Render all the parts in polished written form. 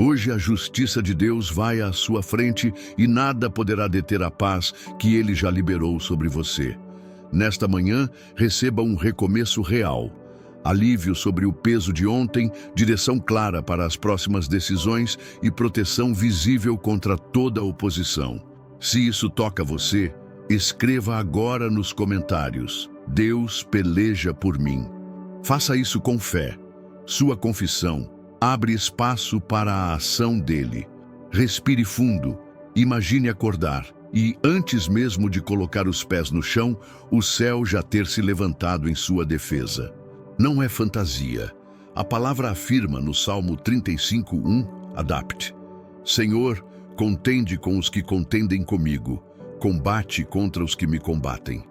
Hoje a justiça de Deus vai à sua frente e nada poderá deter a paz que Ele já liberou sobre você. Nesta manhã, receba um recomeço real. Alívio sobre o peso de ontem, direção clara para as próximas decisões e proteção visível contra toda oposição. Se isso toca você, escreva agora nos comentários: Deus peleja por mim. Faça isso com fé. Sua confissão abre espaço para a ação dele. Respire fundo, imagine acordar e, antes mesmo de colocar os pés no chão, o céu já ter se levantado em sua defesa. Não é fantasia. A palavra afirma no Salmo 35:1, Adapt: Senhor, contende com os que contendem comigo, combate contra os que me combatem.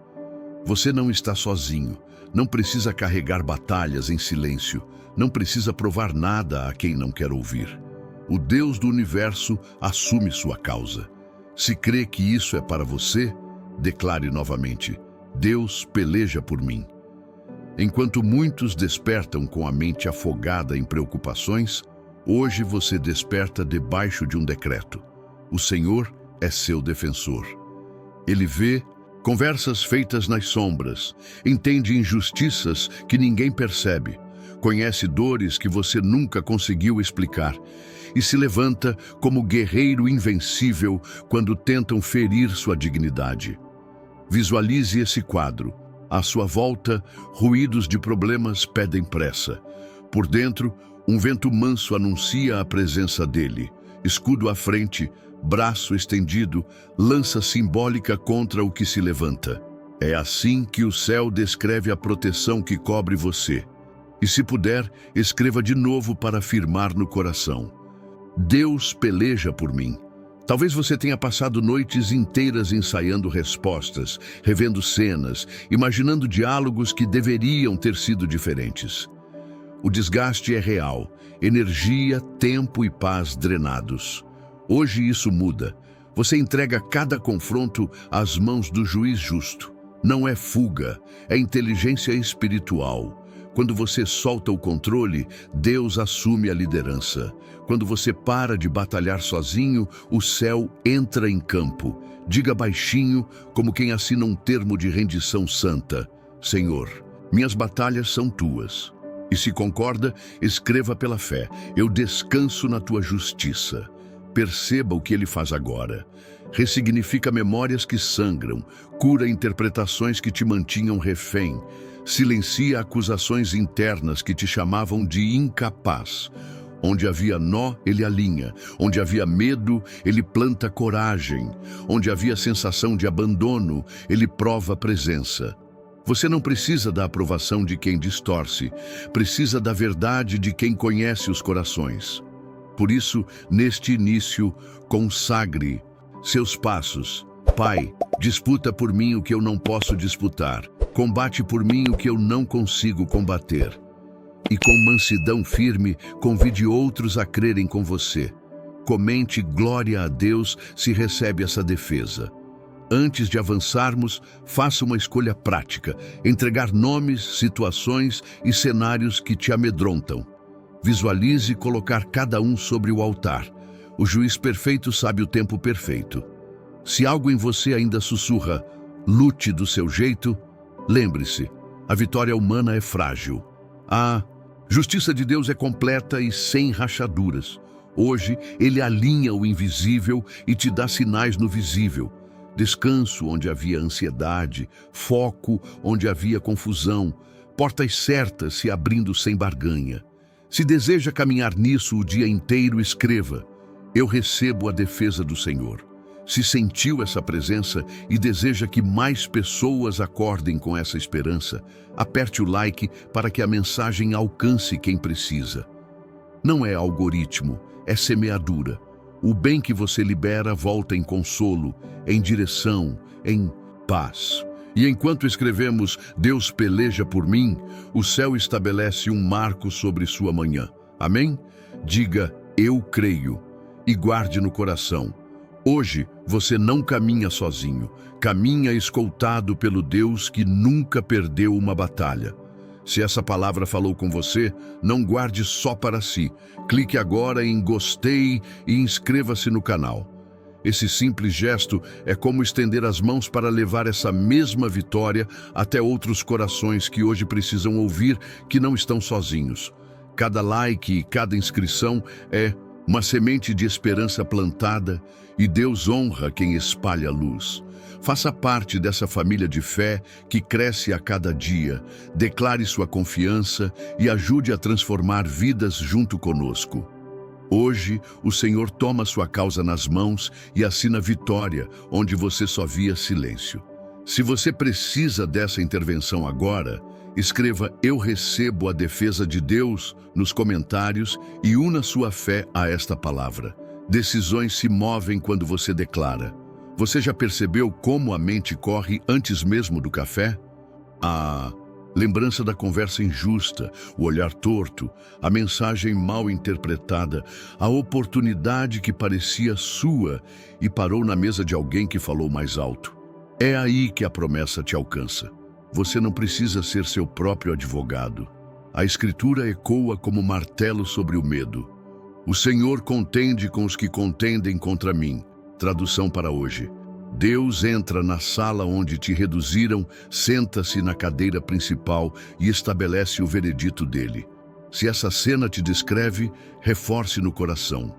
Você não está sozinho, não precisa carregar batalhas em silêncio, não precisa provar nada a quem não quer ouvir. O Deus do universo assume sua causa. Se crê que isso é para você, declare novamente: Deus peleja por mim. Enquanto muitos despertam com a mente afogada em preocupações, hoje você desperta debaixo de um decreto. O Senhor é seu defensor. Ele vê conversas feitas nas sombras, entende injustiças que ninguém percebe, conhece dores que você nunca conseguiu explicar e se levanta como guerreiro invencível quando tentam ferir sua dignidade. Visualize esse quadro. À sua volta, ruídos de problemas pedem pressa. Por dentro, um vento manso anuncia a presença dele. Escudo à frente, braço estendido, lança simbólica contra o que se levanta. É assim que o céu descreve a proteção que cobre você. E se puder, escreva de novo para afirmar no coração: Deus peleja por mim. Talvez você tenha passado noites inteiras ensaiando respostas, revendo cenas, imaginando diálogos que deveriam ter sido diferentes. O desgaste é real, energia, tempo e paz drenados. Hoje isso muda. Você entrega cada confronto às mãos do juiz justo. Não é fuga, é inteligência espiritual. Quando você solta o controle, Deus assume a liderança. Quando você para de batalhar sozinho, o céu entra em campo. Diga baixinho, como quem assina um termo de rendição santa: Senhor, minhas batalhas são tuas. E se concorda, escreva pela fé: eu descanso na tua justiça. Perceba o que ele faz agora. Ressignifica memórias que sangram, cura interpretações que te mantinham refém, silencia acusações internas que te chamavam de incapaz. Onde havia nó, ele alinha. Onde havia medo, ele planta coragem. Onde havia sensação de abandono, ele prova presença. Você não precisa da aprovação de quem distorce, precisa da verdade de quem conhece os corações. Por isso, neste início, consagre seus passos. Pai, disputa por mim o que eu não posso disputar. Combate por mim o que eu não consigo combater. E com mansidão firme, convide outros a crerem com você. Comente glória a Deus se recebe essa defesa. Antes de avançarmos, faça uma escolha prática: entregar nomes, situações e cenários que te amedrontam. Visualize colocar cada um sobre o altar. O juiz perfeito sabe o tempo perfeito. Se algo em você ainda sussurra: lute do seu jeito, lembre-se, a vitória humana é frágil. A justiça de Deus é completa e sem rachaduras. Hoje, Ele alinha o invisível e te dá sinais no visível. Descanso onde havia ansiedade, foco onde havia confusão, portas certas se abrindo sem barganha. Se deseja caminhar nisso o dia inteiro, escreva: eu recebo a defesa do Senhor. Se sentiu essa presença e deseja que mais pessoas acordem com essa esperança, aperte o like para que a mensagem alcance quem precisa. Não é algoritmo, é semeadura. O bem que você libera volta em consolo, em direção, em paz. E enquanto escrevemos Deus peleja por mim, o céu estabelece um marco sobre sua manhã. Amém? Diga: eu creio. E guarde no coração: hoje você não caminha sozinho, caminha escoltado pelo Deus que nunca perdeu uma batalha. Se essa palavra falou com você, não guarde só para si. Clique agora em gostei e inscreva-se no canal. Esse simples gesto é como estender as mãos para levar essa mesma vitória até outros corações que hoje precisam ouvir que não estão sozinhos. Cada like e cada inscrição é uma semente de esperança plantada e Deus honra quem espalha a luz. Faça parte dessa família de fé que cresce a cada dia. Declare sua confiança e ajude a transformar vidas junto conosco. Hoje, o Senhor toma sua causa nas mãos e assina vitória, onde você só via silêncio. Se você precisa dessa intervenção agora, escreva "Eu recebo a defesa de Deus" nos comentários e una sua fé a esta palavra. Decisões se movem quando você declara. Você já percebeu como a mente corre antes mesmo do café? Lembrança da conversa injusta, o olhar torto, a mensagem mal interpretada, a oportunidade que parecia sua e parou na mesa de alguém que falou mais alto. É aí que a promessa te alcança. Você não precisa ser seu próprio advogado. A Escritura ecoa como martelo sobre o medo. O Senhor contende com os que contendem contra mim. Tradução para hoje. Deus entra na sala onde te reduziram, senta-se na cadeira principal e estabelece o veredito dele. Se essa cena te descreve, reforce no coração.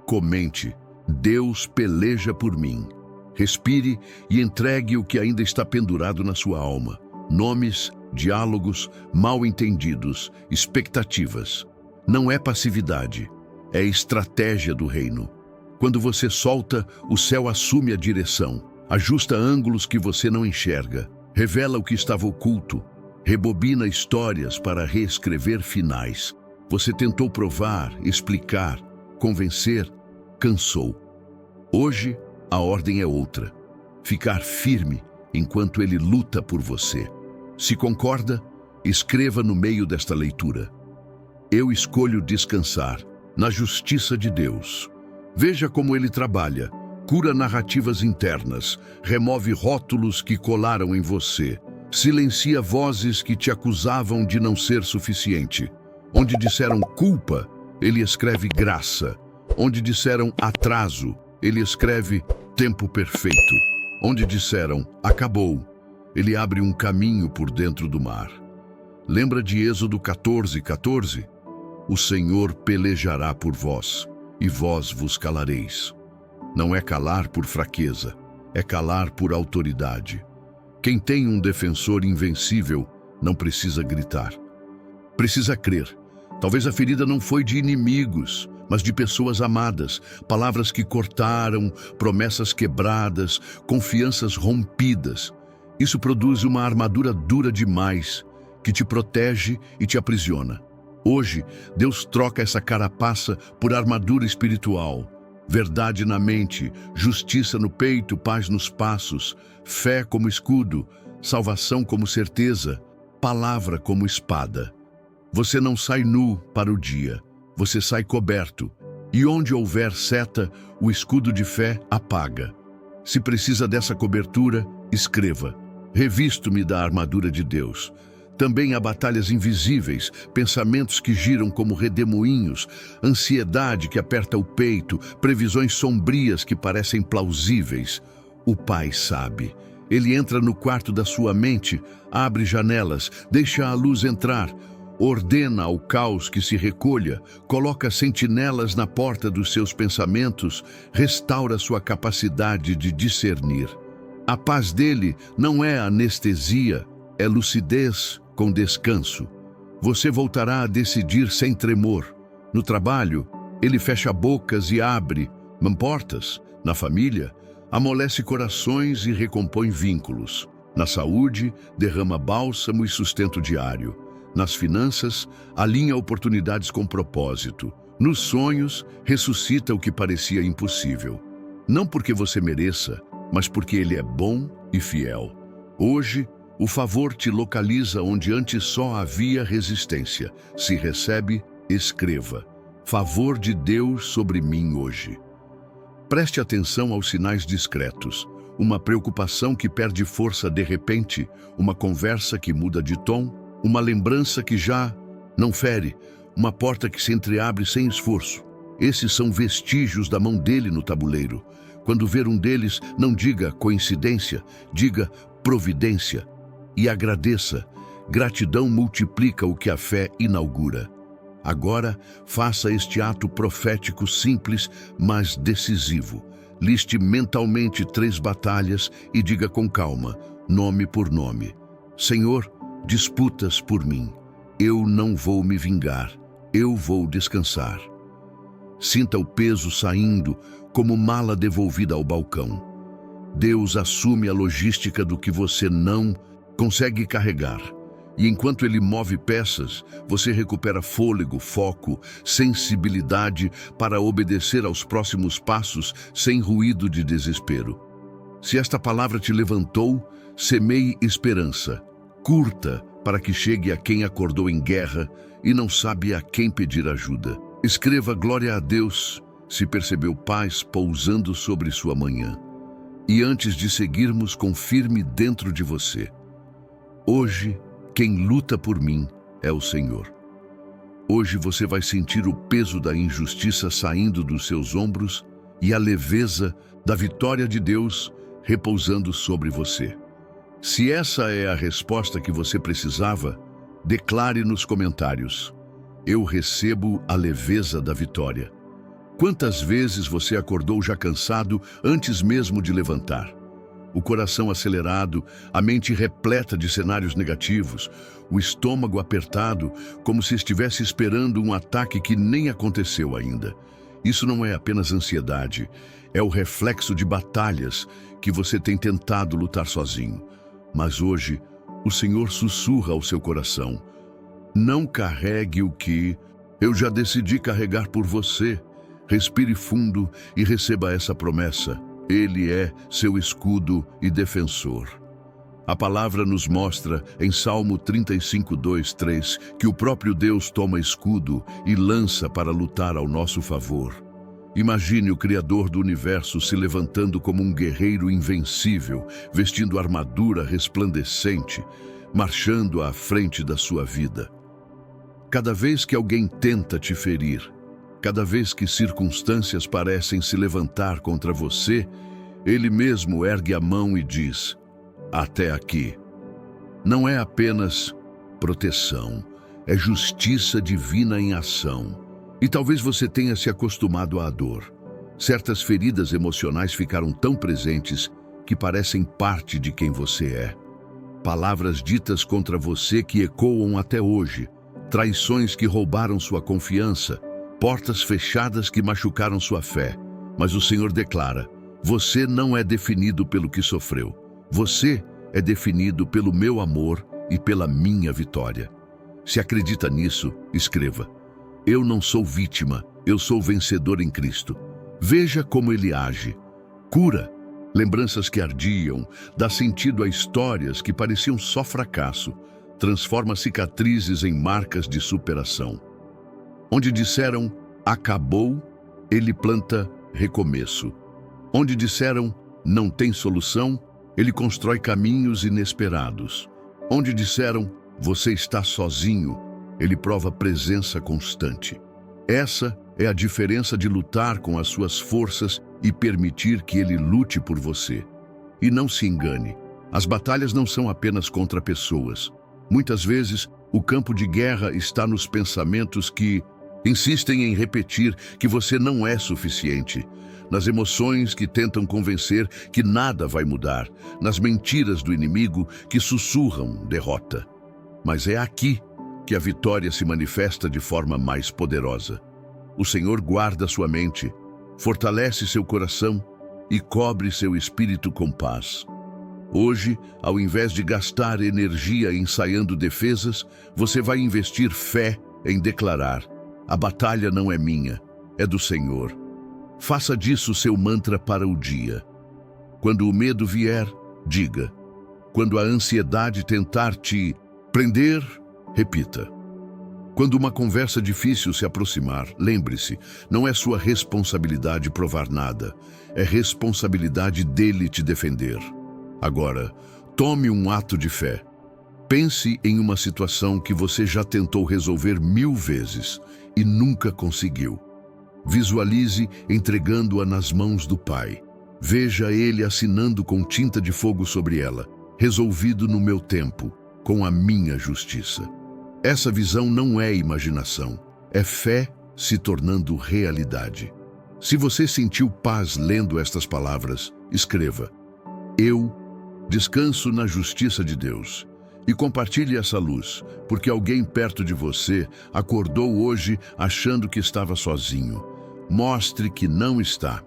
Comente: Deus peleja por mim. Respire e entregue o que ainda está pendurado na sua alma. Nomes, diálogos, mal-entendidos, expectativas. Não é passividade, é estratégia do reino. Quando você solta, o céu assume a direção, ajusta ângulos que você não enxerga, revela o que estava oculto, rebobina histórias para reescrever finais. Você tentou provar, explicar, convencer, cansou. Hoje, a ordem é outra. Ficar firme enquanto ele luta por você. Se concorda, escreva no meio desta leitura: Eu escolho descansar na justiça de Deus. Veja como ele trabalha, cura narrativas internas, remove rótulos que colaram em você, silencia vozes que te acusavam de não ser suficiente. Onde disseram culpa, ele escreve graça. Onde disseram atraso, ele escreve tempo perfeito. Onde disseram acabou, ele abre um caminho por dentro do mar. Lembra de Êxodo 14:14? O Senhor pelejará por vós, e vós vos calareis. Não é calar por fraqueza, é calar por autoridade. Quem tem um defensor invencível não precisa gritar. Precisa crer. Talvez a ferida não foi de inimigos, mas de pessoas amadas, palavras que cortaram, promessas quebradas, confianças rompidas. Isso produz uma armadura dura demais, que te protege e te aprisiona. Hoje, Deus troca essa carapaça por armadura espiritual. Verdade na mente, justiça no peito, paz nos passos, fé como escudo, salvação como certeza, palavra como espada. Você não sai nu para o dia, você sai coberto. E onde houver seta, o escudo de fé apaga. Se precisa dessa cobertura, escreva: Revisto-me da armadura de Deus. Também há batalhas invisíveis, pensamentos que giram como redemoinhos, ansiedade que aperta o peito, previsões sombrias que parecem plausíveis. O Pai sabe. Ele entra no quarto da sua mente, abre janelas, deixa a luz entrar, ordena ao caos que se recolha, coloca sentinelas na porta dos seus pensamentos, restaura sua capacidade de discernir. A paz dele não é anestesia, é lucidez com descanso. Você voltará a decidir sem tremor. No trabalho, ele fecha bocas e abre portas. Na família, amolece corações e recompõe vínculos. Na saúde, derrama bálsamo e sustento diário. Nas finanças, alinha oportunidades com propósito. Nos sonhos, ressuscita o que parecia impossível. Não porque você mereça, mas porque ele é bom e fiel. Hoje, o favor te localiza onde antes só havia resistência. Se recebe, escreva: Favor de Deus sobre mim hoje. Preste atenção aos sinais discretos. Uma preocupação que perde força de repente, uma conversa que muda de tom, uma lembrança que já não fere, uma porta que se entreabre sem esforço. Esses são vestígios da mão dele no tabuleiro. Quando ver um deles, não diga coincidência, diga providência. E agradeça. Gratidão multiplica o que a fé inaugura. Agora, faça este ato profético simples, mas decisivo. Liste mentalmente 3 batalhas e diga com calma, nome por nome. Senhor, disputas por mim. Eu não vou me vingar. Eu vou descansar. Sinta o peso saindo como mala devolvida ao balcão. Deus assume a logística do que você não consegue carregar. E enquanto Ele move peças, você recupera fôlego, foco, sensibilidade para obedecer aos próximos passos sem ruído de desespero. Se esta palavra te levantou, semeie esperança. Curta para que chegue a quem acordou em guerra e não sabe a quem pedir ajuda. Escreva glória a Deus se percebeu paz pousando sobre sua manhã. E antes de seguirmos, confirme dentro de você. Hoje, quem luta por mim é o Senhor. Hoje você vai sentir o peso da injustiça saindo dos seus ombros e a leveza da vitória de Deus repousando sobre você. Se essa é a resposta que você precisava, declare nos comentários: eu recebo a leveza da vitória. Quantas vezes você acordou já cansado antes mesmo de levantar? O coração acelerado, a mente repleta de cenários negativos, o estômago apertado, como se estivesse esperando um ataque que nem aconteceu ainda. Isso não é apenas ansiedade, é o reflexo de batalhas que você tem tentado lutar sozinho. Mas hoje, o Senhor sussurra ao seu coração: não carregue o que eu já decidi carregar por você. Respire fundo e receba essa promessa. Ele é seu escudo e defensor. A palavra nos mostra, em Salmo 35, 2, 3, que o próprio Deus toma escudo e lança para lutar ao nosso favor. Imagine o Criador do universo se levantando como um guerreiro invencível, vestindo armadura resplandecente, marchando à frente da sua vida. Cada vez que alguém tenta te ferir, cada vez que circunstâncias parecem se levantar contra você, Ele mesmo ergue a mão e diz: até aqui. Não é apenas proteção, é justiça divina em ação. E talvez você tenha se acostumado à dor. Certas feridas emocionais ficaram tão presentes que parecem parte de quem você é. Palavras ditas contra você que ecoam até hoje, traições que roubaram sua confiança, portas fechadas que machucaram sua fé. Mas o Senhor declara: você não é definido pelo que sofreu. Você é definido pelo meu amor e pela minha vitória. Se acredita nisso, escreva: eu não sou vítima, eu sou vencedor em Cristo. Veja como Ele age. Cura lembranças que ardiam, dá sentido a histórias que pareciam só fracasso, transforma cicatrizes em marcas de superação. Onde disseram acabou, Ele planta recomeço. Onde disseram não tem solução, Ele constrói caminhos inesperados. Onde disseram você está sozinho, Ele prova presença constante. Essa é a diferença de lutar com as suas forças e permitir que Ele lute por você. E não se engane, as batalhas não são apenas contra pessoas. Muitas vezes, o campo de guerra está nos pensamentos que insistem em repetir que você não é suficiente, nas emoções que tentam convencer que nada vai mudar, nas mentiras do inimigo que sussurram derrota. Mas é aqui que a vitória se manifesta de forma mais poderosa. O Senhor guarda sua mente, fortalece seu coração e cobre seu espírito com paz. Hoje, ao invés de gastar energia ensaiando defesas, você vai investir fé em declarar: a batalha não é minha, é do Senhor. Faça disso seu mantra para o dia. Quando o medo vier, diga. Quando a ansiedade tentar te prender, repita. Quando uma conversa difícil se aproximar, lembre-se, não é sua responsabilidade provar nada, é responsabilidade dele te defender. Agora, tome um ato de fé. Pense em uma situação que você já tentou resolver 1000 vezes e nunca conseguiu. Visualize entregando-a nas mãos do Pai. Veja Ele assinando com tinta de fogo sobre ela: resolvido no meu tempo, com a minha justiça. Essa visão não é imaginação, é fé se tornando realidade. Se você sentiu paz lendo estas palavras, escreva: eu descanso na justiça de Deus. E compartilhe essa luz, porque alguém perto de você acordou hoje achando que estava sozinho. Mostre que não está.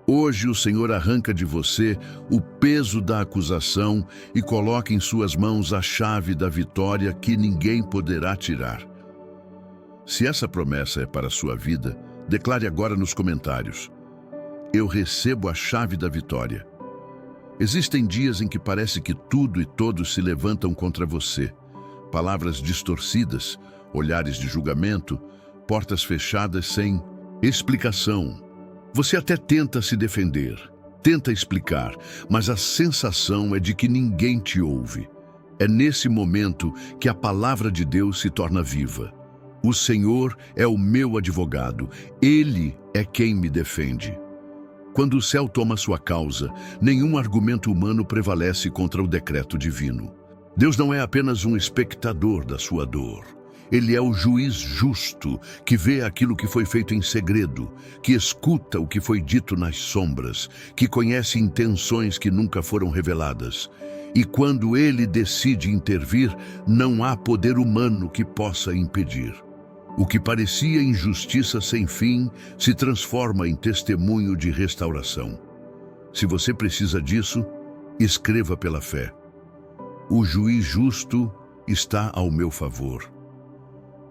Hoje o Senhor arranca de você o peso da acusação e coloca em suas mãos a chave da vitória que ninguém poderá tirar. Se essa promessa é para a sua vida, declare agora nos comentários: eu recebo a chave da vitória. Existem dias em que parece que tudo e todos se levantam contra você. Palavras distorcidas, olhares de julgamento, portas fechadas sem explicação. Você até tenta se defender, tenta explicar, mas a sensação é de que ninguém te ouve. É nesse momento que a palavra de Deus se torna viva. O Senhor é o meu advogado, Ele é quem me defende. Quando o céu toma sua causa, nenhum argumento humano prevalece contra o decreto divino. Deus não é apenas um espectador da sua dor. Ele é o juiz justo, que vê aquilo que foi feito em segredo, que escuta o que foi dito nas sombras, que conhece intenções que nunca foram reveladas. E quando Ele decide intervir, não há poder humano que possa impedir. O que parecia injustiça sem fim se transforma em testemunho de restauração. Se você precisa disso, escreva pela fé: o juiz justo está ao meu favor.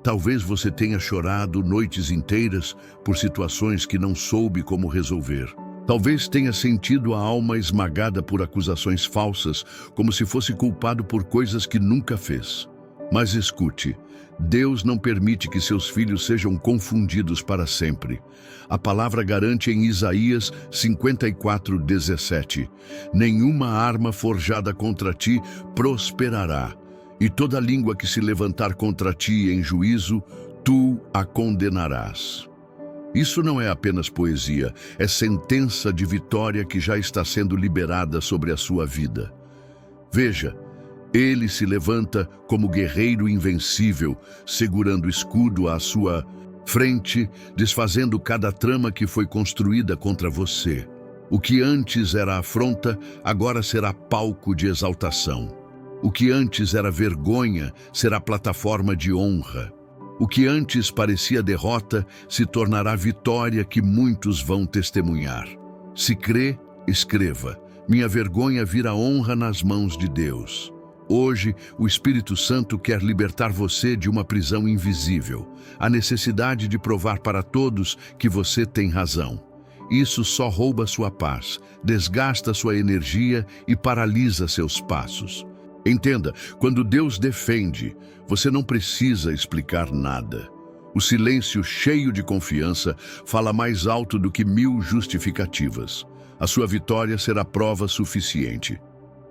Talvez você tenha chorado noites inteiras por situações que não soube como resolver. Talvez tenha sentido a alma esmagada por acusações falsas, como se fosse culpado por coisas que nunca fez. Mas escute, Deus não permite que seus filhos sejam confundidos para sempre. A palavra garante em Isaías 54:17: nenhuma arma forjada contra ti prosperará, e toda língua que se levantar contra ti em juízo, tu a condenarás. Isso não é apenas poesia, é sentença de vitória que já está sendo liberada sobre a sua vida. Veja, Ele se levanta como guerreiro invencível, segurando o escudo à sua frente, desfazendo cada trama que foi construída contra você. O que antes era afronta, agora será palco de exaltação. O que antes era vergonha, será plataforma de honra. O que antes parecia derrota, se tornará vitória que muitos vão testemunhar. Se crê, escreva: minha vergonha vira honra nas mãos de Deus. Hoje, o Espírito Santo quer libertar você de uma prisão invisível, a necessidade de provar para todos que você tem razão. Isso só rouba sua paz, desgasta sua energia e paralisa seus passos. Entenda, quando Deus defende, você não precisa explicar nada. O silêncio cheio de confiança fala mais alto do que 1000 justificativas. A sua vitória será prova suficiente.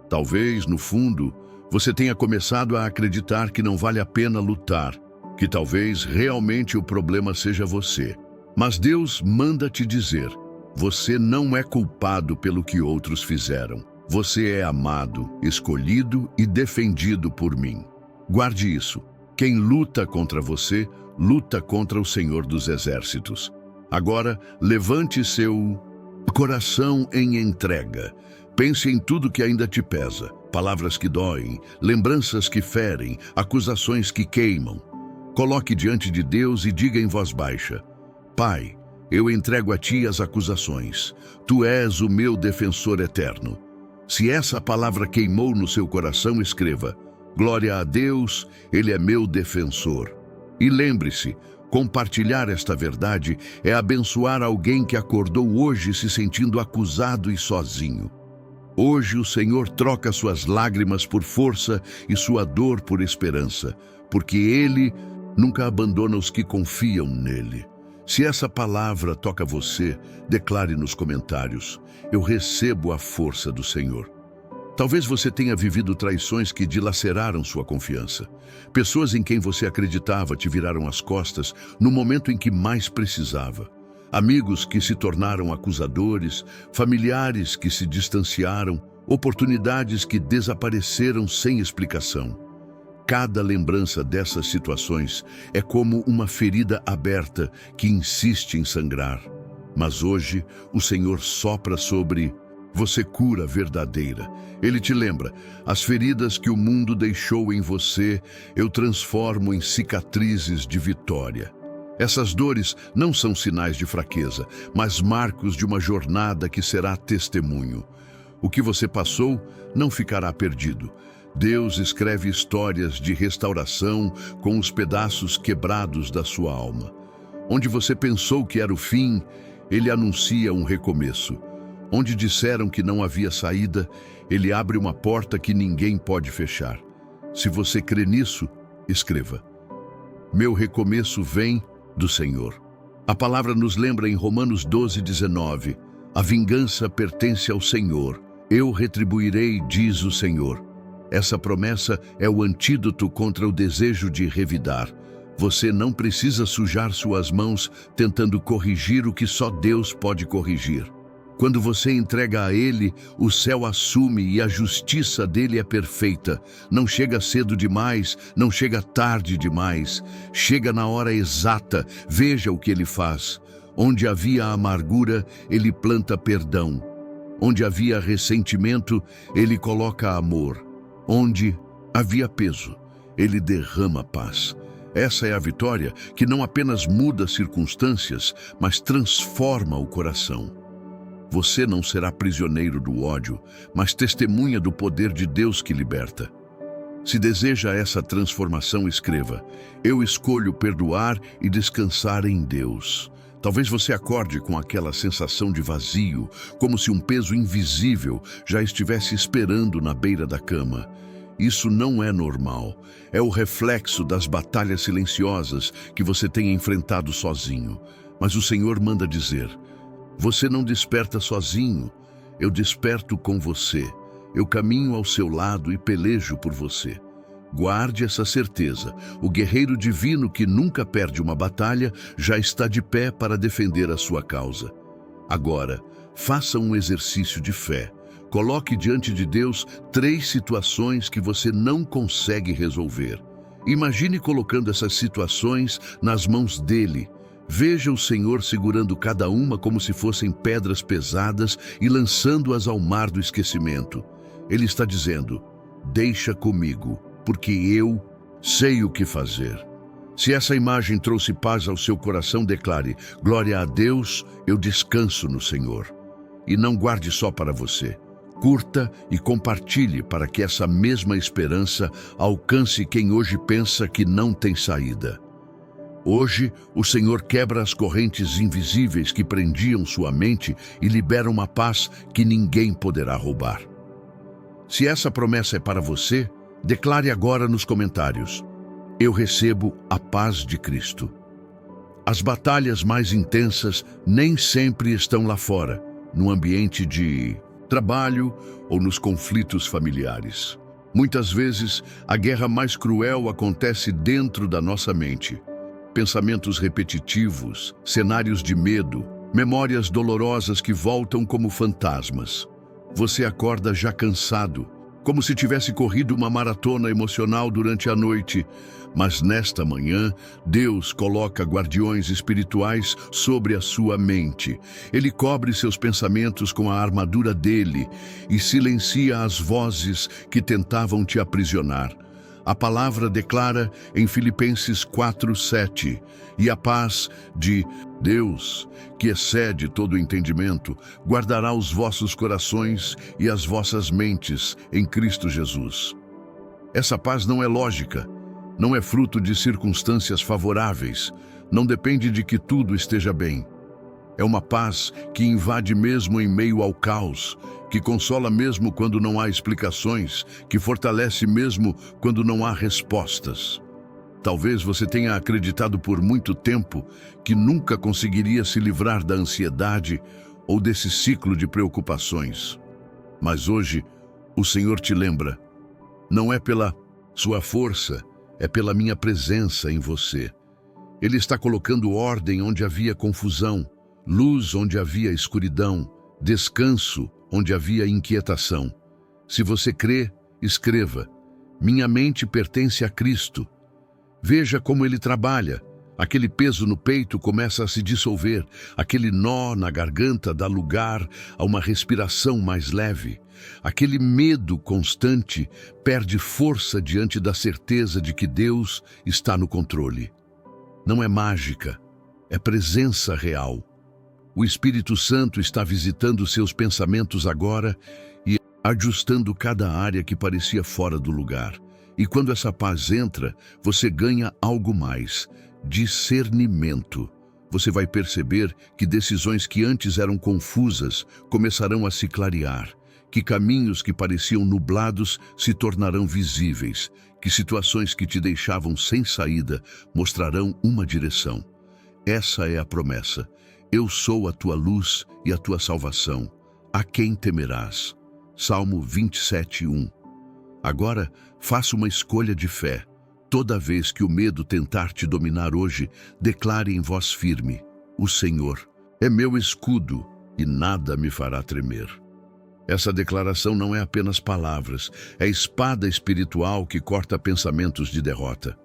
Talvez, no fundo, você tenha começado a acreditar que não vale a pena lutar, que talvez realmente o problema seja você. Mas Deus manda te dizer: você não é culpado pelo que outros fizeram. Você é amado, escolhido e defendido por mim. Guarde isso. Quem luta contra você, luta contra o Senhor dos Exércitos. Agora, levante seu coração em entrega. Pense em tudo que ainda te pesa. Palavras que doem, lembranças que ferem, acusações que queimam. Coloque diante de Deus e diga em voz baixa: Pai, eu entrego a ti as acusações. Tu és o meu defensor eterno. Se essa palavra queimou no seu coração, escreva: glória a Deus, Ele é meu defensor. E lembre-se, compartilhar esta verdade é abençoar alguém que acordou hoje se sentindo acusado e sozinho. Hoje o Senhor troca suas lágrimas por força e sua dor por esperança, porque Ele nunca abandona os que confiam nele. Se essa palavra toca você, declare nos comentários: eu recebo a força do Senhor. Talvez você tenha vivido traições que dilaceraram sua confiança. Pessoas em quem você acreditava te viraram as costas no momento em que mais precisava. Amigos que se tornaram acusadores, familiares que se distanciaram, oportunidades que desapareceram sem explicação. Cada lembrança dessas situações é como uma ferida aberta que insiste em sangrar. Mas hoje, o Senhor sopra sobre você cura verdadeira. Ele te lembra, as feridas que o mundo deixou em você, eu transformo em cicatrizes de vitória. Essas dores não são sinais de fraqueza, mas marcos de uma jornada que será testemunho. O que você passou não ficará perdido. Deus escreve histórias de restauração com os pedaços quebrados da sua alma. Onde você pensou que era o fim, Ele anuncia um recomeço. Onde disseram que não havia saída, Ele abre uma porta que ninguém pode fechar. Se você crê nisso, escreva: meu recomeço vem do Senhor. A palavra nos lembra em Romanos 12:19, a vingança pertence ao Senhor, eu retribuirei, diz o Senhor. Essa promessa é o antídoto contra o desejo de revidar. Você não precisa sujar suas mãos tentando corrigir o que só Deus pode corrigir. Quando você entrega a Ele, o céu assume e a justiça dele é perfeita. Não chega cedo demais, não chega tarde demais. Chega na hora exata, veja o que Ele faz. Onde havia amargura, Ele planta perdão. Onde havia ressentimento, Ele coloca amor. Onde havia peso, Ele derrama paz. Essa é a vitória que não apenas muda circunstâncias, mas transforma o coração. Você não será prisioneiro do ódio, mas testemunha do poder de Deus que liberta. Se deseja essa transformação, escreva: eu escolho perdoar e descansar em Deus. Talvez você acorde com aquela sensação de vazio, como se um peso invisível já estivesse esperando na beira da cama. Isso não é normal. É o reflexo das batalhas silenciosas que você tem enfrentado sozinho. Mas o Senhor manda dizer: você não desperta sozinho, eu desperto com você. Eu caminho ao seu lado e pelejo por você. Guarde essa certeza. O guerreiro divino que nunca perde uma batalha já está de pé para defender a sua causa. Agora, faça um exercício de fé. Coloque diante de Deus 3 situações que você não consegue resolver. Imagine colocando essas situações nas mãos dele. Veja o Senhor segurando cada uma como se fossem pedras pesadas e lançando-as ao mar do esquecimento. Ele está dizendo: deixa comigo, porque eu sei o que fazer. Se essa imagem trouxe paz ao seu coração, declare: glória a Deus, eu descanso no Senhor. E não guarde só para você. Curta e compartilhe para que essa mesma esperança alcance quem hoje pensa que não tem saída. Hoje, o Senhor quebra as correntes invisíveis que prendiam sua mente e libera uma paz que ninguém poderá roubar. Se essa promessa é para você, declare agora nos comentários: eu recebo a paz de Cristo. As batalhas mais intensas nem sempre estão lá fora, no ambiente de trabalho ou nos conflitos familiares. Muitas vezes, a guerra mais cruel acontece dentro da nossa mente. Pensamentos repetitivos, cenários de medo, memórias dolorosas que voltam como fantasmas. Você acorda já cansado, como se tivesse corrido uma maratona emocional durante a noite. Mas nesta manhã, Deus coloca guardiões espirituais sobre a sua mente. Ele cobre seus pensamentos com a armadura dele e silencia as vozes que tentavam te aprisionar. A palavra declara em Filipenses 4:7, e a paz de Deus, que excede todo o entendimento, guardará os vossos corações e as vossas mentes em Cristo Jesus. Essa paz não é lógica, não é fruto de circunstâncias favoráveis, não depende de que tudo esteja bem. É uma paz que invade mesmo em meio ao caos, que consola mesmo quando não há explicações, que fortalece mesmo quando não há respostas. Talvez você tenha acreditado por muito tempo que nunca conseguiria se livrar da ansiedade ou desse ciclo de preocupações. Mas hoje, O Senhor te lembra. Não é pela sua força, é pela minha presença em você. Ele está colocando ordem onde havia confusão, luz onde havia escuridão, descanso onde havia inquietação. Se você crê, escreva: minha mente pertence a Cristo. Veja como ele trabalha. Aquele peso no peito começa a se dissolver, aquele nó na garganta dá lugar a uma respiração mais leve. Aquele medo constante perde força diante da certeza de que Deus está no controle. Não é mágica, é presença real. O Espírito Santo está visitando seus pensamentos agora e ajustando cada área que parecia fora do lugar. E quando essa paz entra, você ganha algo mais: discernimento. Você vai perceber que decisões que antes eram confusas começarão a se clarear, que caminhos que pareciam nublados se tornarão visíveis, que situações que te deixavam sem saída mostrarão uma direção. Essa é a promessa. Eu sou a tua luz e a tua salvação. A quem temerás? Salmo 27:1. Agora, faça uma escolha de fé. Toda vez que o medo tentar te dominar hoje, declare em voz firme: o Senhor é meu escudo e nada me fará tremer. Essa declaração não é apenas palavras, é espada espiritual que corta pensamentos de derrota.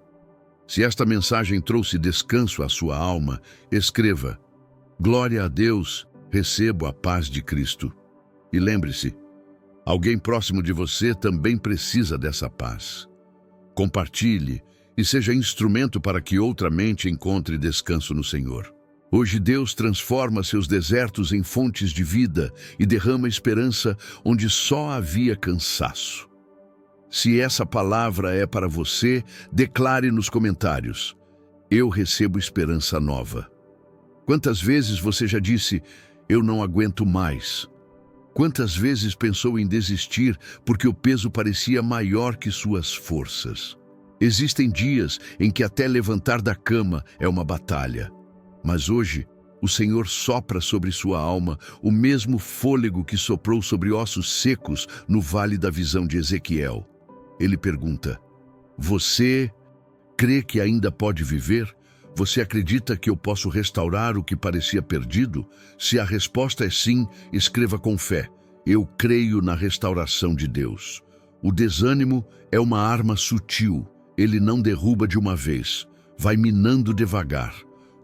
Se esta mensagem trouxe descanso à sua alma, escreva: glória a Deus, recebo a paz de Cristo. E lembre-se, alguém próximo de você também precisa dessa paz. Compartilhe e seja instrumento para que outra mente encontre descanso no Senhor. Hoje Deus transforma seus desertos em fontes de vida e derrama esperança onde só havia cansaço. Se essa palavra é para você, declare nos comentários: eu recebo esperança nova. Quantas vezes você já disse: eu não aguento mais? Quantas vezes pensou em desistir porque o peso parecia maior que suas forças? Existem dias em que até levantar da cama é uma batalha. Mas hoje, o Senhor sopra sobre sua alma o mesmo fôlego que soprou sobre ossos secos no vale da visão de Ezequiel. Ele pergunta: você crê que ainda pode viver? Você acredita que eu posso restaurar o que parecia perdido? Se a resposta é sim, escreva com fé: eu creio na restauração de Deus. O desânimo é uma arma sutil. Ele não derruba de uma vez, vai minando devagar.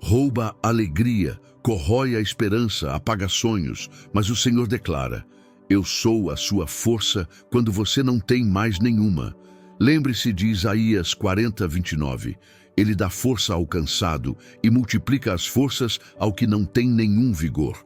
Rouba a alegria, corrói a esperança, apaga sonhos, mas o Senhor declara: eu sou a sua força quando você não tem mais nenhuma. Lembre-se de Isaías 40:29. Ele dá força ao cansado e multiplica as forças ao que não tem nenhum vigor.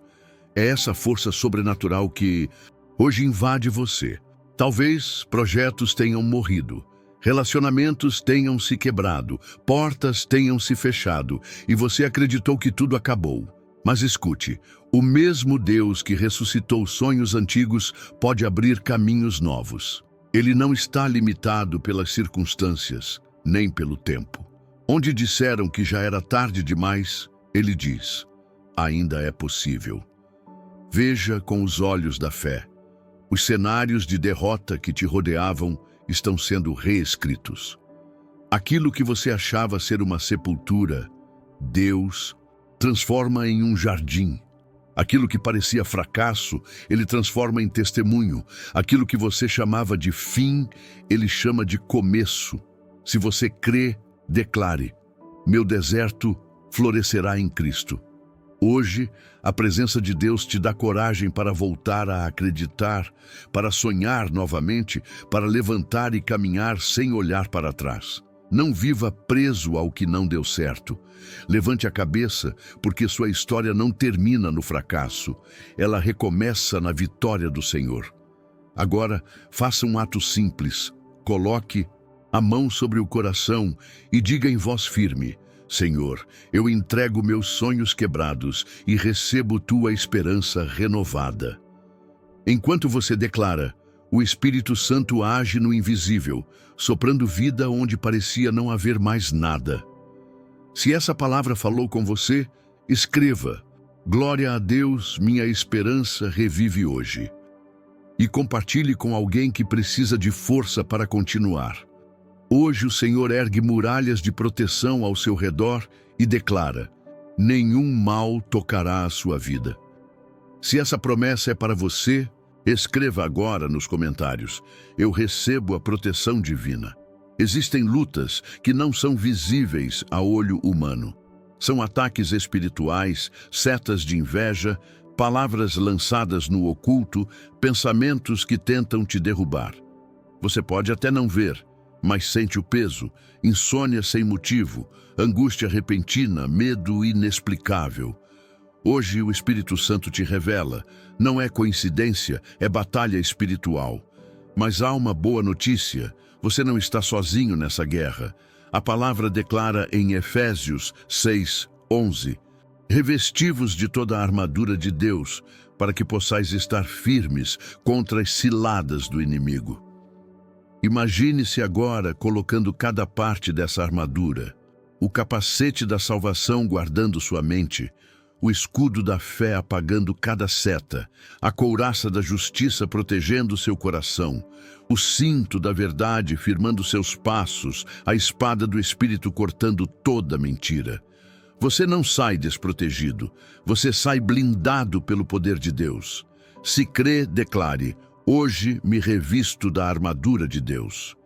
É essa força sobrenatural que hoje invade você. Talvez projetos tenham morrido, relacionamentos tenham se quebrado, portas tenham se fechado e você acreditou que tudo acabou. Mas escute, o mesmo Deus que ressuscitou sonhos antigos pode abrir caminhos novos. Ele não está limitado pelas circunstâncias, nem pelo tempo. Onde disseram que já era tarde demais, ele diz: ainda é possível. Veja com os olhos da fé. Os cenários de derrota que te rodeavam estão sendo reescritos. Aquilo que você achava ser uma sepultura, Deus transforma em um jardim. Aquilo que parecia fracasso, Ele transforma em testemunho. Aquilo que você chamava de fim, Ele chama de começo. Se você crê, declare: meu deserto florescerá em Cristo. Hoje, a presença de Deus te dá coragem para voltar a acreditar, para sonhar novamente, para levantar e caminhar sem olhar para trás. Não viva preso ao que não deu certo. Levante a cabeça, porque sua história não termina no fracasso. Ela recomeça na vitória do Senhor. Agora, faça um ato simples. Coloque a mão sobre o coração e diga em voz firme: Senhor, eu entrego meus sonhos quebrados e recebo tua esperança renovada. Enquanto você declara, o Espírito Santo age no invisível, soprando vida onde parecia não haver mais nada. Se essa palavra falou com você, escreva: glória a Deus, minha esperança revive hoje. e compartilhe com alguém que precisa de força para continuar. Hoje o Senhor ergue muralhas de proteção ao seu redor e declara: nenhum mal tocará a sua vida. Se essa promessa é para você, escreva agora nos comentários: eu recebo a proteção divina. Existem lutas que não são visíveis a olho humano. São ataques espirituais, setas de inveja, palavras lançadas no oculto, pensamentos que tentam te derrubar. Você pode até não ver, mas sente o peso, insônia sem motivo, angústia repentina, medo inexplicável. Hoje o Espírito Santo te revela: não é coincidência, é batalha espiritual. Mas há uma boa notícia: você não está sozinho nessa guerra. A palavra declara em Efésios 6:11: revesti-vos de toda a armadura de Deus, para que possais estar firmes contra as ciladas do inimigo. Imagine-se agora colocando cada parte dessa armadura: o capacete da salvação guardando sua mente, o escudo da fé apagando cada seta, a couraça da justiça protegendo seu coração, o cinto da verdade firmando seus passos, a espada do Espírito cortando toda mentira. Você não sai desprotegido, você sai blindado pelo poder de Deus. Se crê, declare: hoje me revisto da armadura de Deus.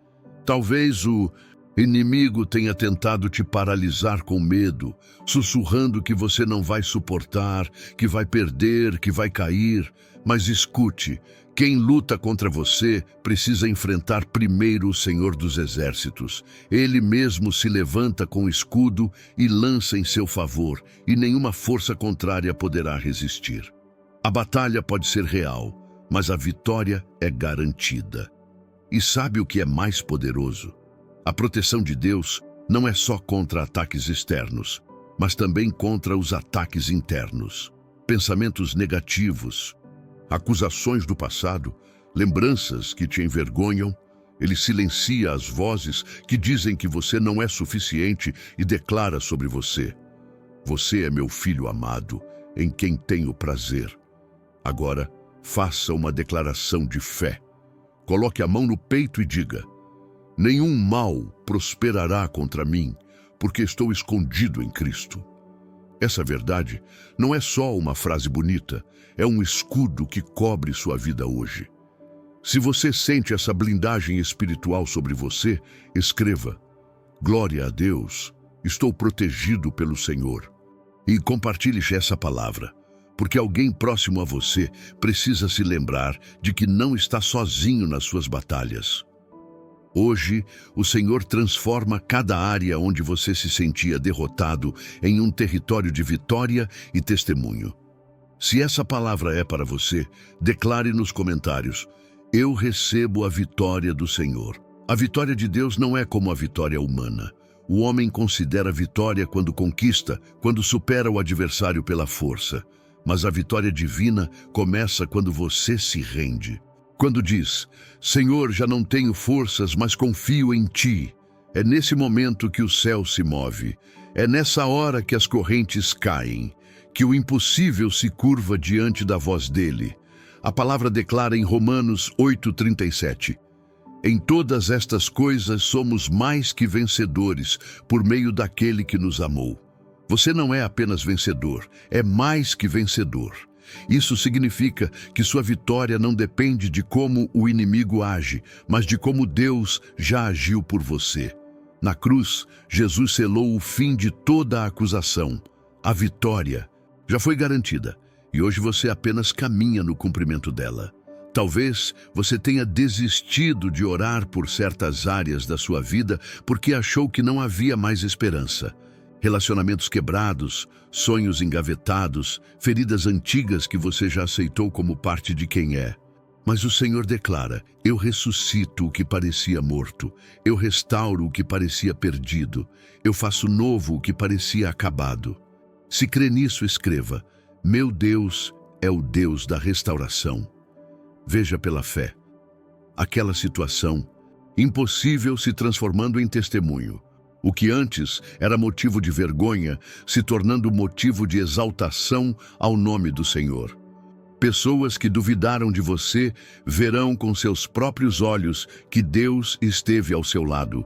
Talvez o inimigo tenha tentado te paralisar com medo, sussurrando que você não vai suportar, que vai perder, que vai cair. Mas escute: quem luta contra você precisa enfrentar primeiro o Senhor dos Exércitos. Ele mesmo se levanta com o escudo e lança em seu favor, e nenhuma força contrária poderá resistir. A batalha pode ser real, mas a vitória é garantida. E sabe o que é mais poderoso? A proteção de Deus não é só contra ataques externos, mas também contra os ataques internos. Pensamentos negativos, acusações do passado, lembranças que te envergonham. Ele silencia as vozes que dizem que você não é suficiente e declara sobre você: você é meu filho amado, em quem tenho prazer. Agora, faça uma declaração de fé. Coloque a mão no peito e diga: nenhum mal prosperará contra mim, porque estou escondido em Cristo. Essa verdade não é só uma frase bonita, é um escudo que cobre sua vida hoje. Se você sente essa blindagem espiritual sobre você, escreva: glória a Deus, estou protegido pelo Senhor. E compartilhe essa palavra, porque alguém próximo a você precisa se lembrar de que não está sozinho nas suas batalhas. Hoje, o Senhor transforma cada área onde você se sentia derrotado em um território de vitória e testemunho. Se essa palavra é para você, declare nos comentários: eu recebo a vitória do Senhor. A vitória de Deus não é como a vitória humana. O homem considera vitória quando conquista, quando supera o adversário pela força. Mas a vitória divina começa quando você se rende. Quando diz: Senhor, já não tenho forças, mas confio em Ti. É nesse momento que o céu se move. É nessa hora que as correntes caem, que o impossível se curva diante da voz dele. A palavra declara em Romanos 8:37: em todas estas coisas somos mais que vencedores, por meio daquele que nos amou. Você não é apenas vencedor, é mais que vencedor. Isso significa que sua vitória não depende de como o inimigo age, mas de como Deus já agiu por você. Na cruz, Jesus selou o fim de toda a acusação. A vitória já foi garantida, e hoje você apenas caminha no cumprimento dela. Talvez você tenha desistido de orar por certas áreas da sua vida porque achou que não havia mais esperança. Relacionamentos quebrados, sonhos engavetados, feridas antigas que você já aceitou como parte de quem é. Mas o Senhor declara: eu ressuscito o que parecia morto, eu restauro o que parecia perdido, eu faço novo o que parecia acabado. Se crê nisso, escreva: meu Deus é o Deus da restauração. Veja pela fé aquela situação impossível se transformando em testemunho. O que antes era motivo de vergonha, se tornando motivo de exaltação ao nome do Senhor. Pessoas que duvidaram de você verão com seus próprios olhos que Deus esteve ao seu lado.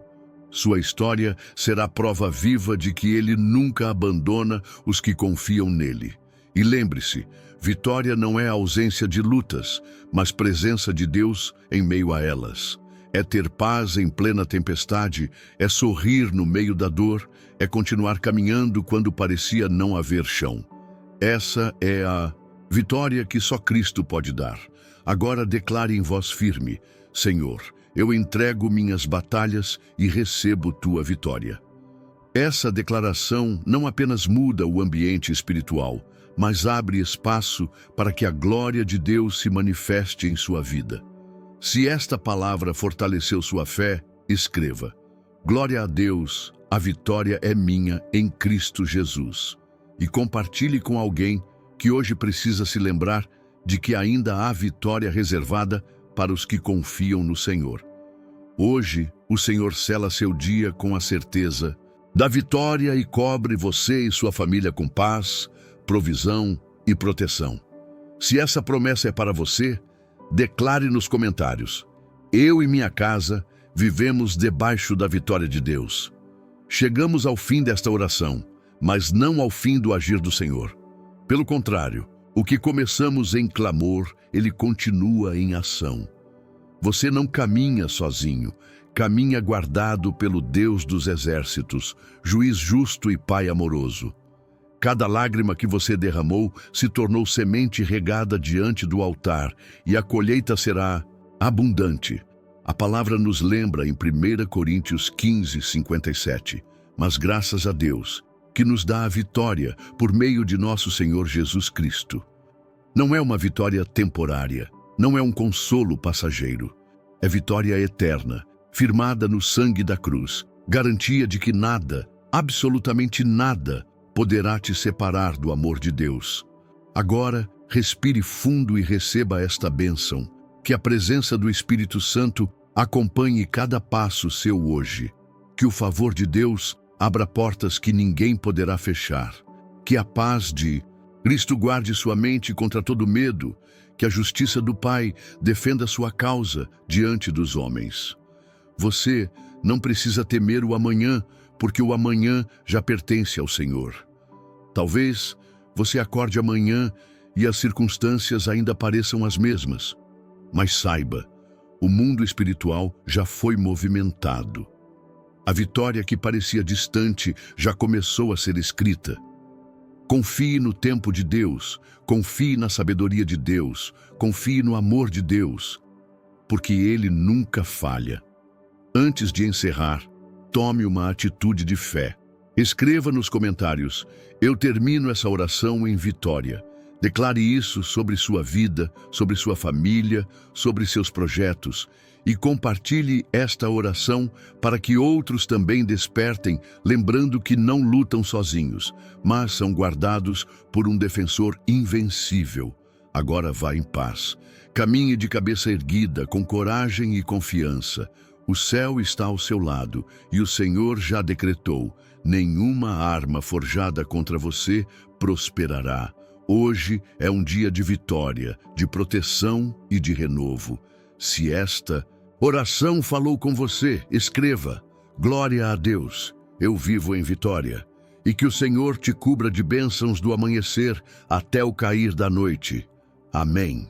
Sua história será prova viva de que Ele nunca abandona os que confiam nele. E lembre-se, vitória não é ausência de lutas, mas presença de Deus em meio a elas. É ter paz em plena tempestade, é sorrir no meio da dor, é continuar caminhando quando parecia não haver chão. Essa é a vitória que só Cristo pode dar. Agora declare em voz firme: Senhor, eu entrego minhas batalhas e recebo tua vitória. Essa declaração não apenas muda o ambiente espiritual, mas abre espaço para que a glória de Deus se manifeste em sua vida. Se esta palavra fortaleceu sua fé, escreva: Glória a Deus, a vitória é minha em Cristo Jesus. E compartilhe com alguém que hoje precisa se lembrar de que ainda há vitória reservada para os que confiam no Senhor. Hoje, o Senhor sela seu dia com a certeza da vitória e cobre você e sua família com paz, provisão e proteção. Se essa promessa é para você, declare nos comentários: eu e minha casa vivemos debaixo da vitória de Deus. Chegamos ao fim desta oração, mas não ao fim do agir do Senhor. Pelo contrário, o que começamos em clamor, Ele continua em ação. Você não caminha sozinho, caminha guardado pelo Deus dos exércitos, juiz justo e Pai amoroso. Cada lágrima que você derramou se tornou semente regada diante do altar, e a colheita será abundante. A palavra nos lembra em 1 Coríntios 15, 57. Mas graças a Deus, que nos dá a vitória por meio de nosso Senhor Jesus Cristo. Não é uma vitória temporária, não é um consolo passageiro. É vitória eterna, firmada no sangue da cruz, garantia de que nada, absolutamente nada, poderá te separar do amor de Deus. Agora, respire fundo e receba esta bênção, que a presença do Espírito Santo acompanhe cada passo seu hoje. Que o favor de Deus abra portas que ninguém poderá fechar. Que a paz de Cristo guarde sua mente contra todo medo. Que a justiça do Pai defenda sua causa diante dos homens. Você não precisa temer o amanhã, porque o amanhã já pertence ao Senhor. Talvez você acorde amanhã e as circunstâncias ainda pareçam as mesmas. Mas saiba, o mundo espiritual já foi movimentado. A vitória que parecia distante já começou a ser escrita. Confie no tempo de Deus, confie na sabedoria de Deus, confie no amor de Deus, porque Ele nunca falha. Antes de encerrar, tome uma atitude de fé. Escreva nos comentários: eu termino essa oração em vitória. Declare isso sobre sua vida, sobre sua família, sobre seus projetos, e compartilhe esta oração para que outros também despertem, lembrando que não lutam sozinhos, mas são guardados por um defensor invencível. Agora vá em paz. Caminhe de cabeça erguida, com coragem e confiança. O céu está ao seu lado e o Senhor já decretou: nenhuma arma forjada contra você prosperará. Hoje é um dia de vitória, de proteção e de renovo. Se esta oração falou com você, escreva: glória a Deus, eu vivo em vitória. E que o Senhor te cubra de bênçãos do amanhecer até o cair da noite. Amém.